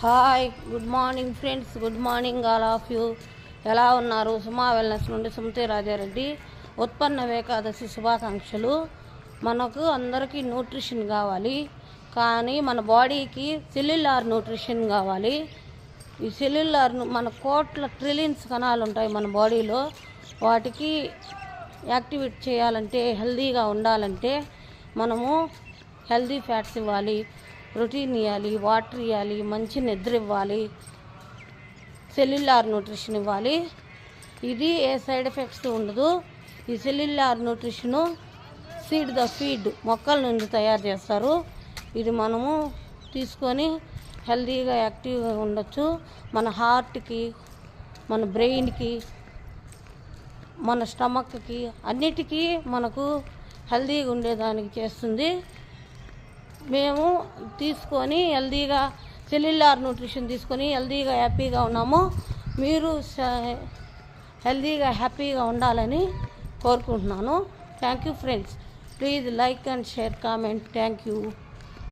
Hi, good morning friends. Good morning all of you. ఎలా ఉన్నారు? సుమా wellness నుండి సుమతి రాజారెడ్డి. ఉత్పన్న ఏకాదశి శుభాకాంక్షలు. మనకు అందరికీ న్యూట్రిషన్ కావాలి, కానీ మన బాడీకి సెల్యులార్ న్యూట్రిషన్ కావాలి. ఈ సెల్యులార్ మన కోట్ల ట్రిలియన్స్ కణాలు ఉంటాయి మన బాడీలో. వాటికి యాక్టివేట్ చేయాలంటే, హెల్తీగా ఉండాలంటే మనము హెల్తీ ఫ్యాట్స్ ఇవ్వాలి, ప్రోటీన్ ఇవ్వాలి, వాటర్ ఇవ్వాలి, మంచి నిద్ర ఇవ్వాలి, సెల్యులార్ న్యూట్రిషన్ ఇవ్వాలి. ఇది ఏ సైడ్ ఎఫెక్ట్స్ ఉండదు. ఈ cellular nutrition seed the feed మొక్కల నుండి తయారు చేస్తారు. ఇది మనము తీసుకొని హెల్తీగా యాక్టివ్గా ఉండొచ్చు. మన హార్ట్కి, మన బ్రెయిన్కి, మన స్టమక్కి, అన్నిటికీ మనకు హెల్తీగా ఉండేదానికి చేస్తుంది. మేము తీసుకొని హెల్తీగా సెల్యులార్ న్యూట్రిషన్ తీసుకొని హెల్తీగా హ్యాపీగా ఉన్నాము. మీరు హెల్తీగా హ్యాపీగా ఉండాలని కోరుకుంటున్నాను. Thank you friends. Please like and share, comment. Thank you.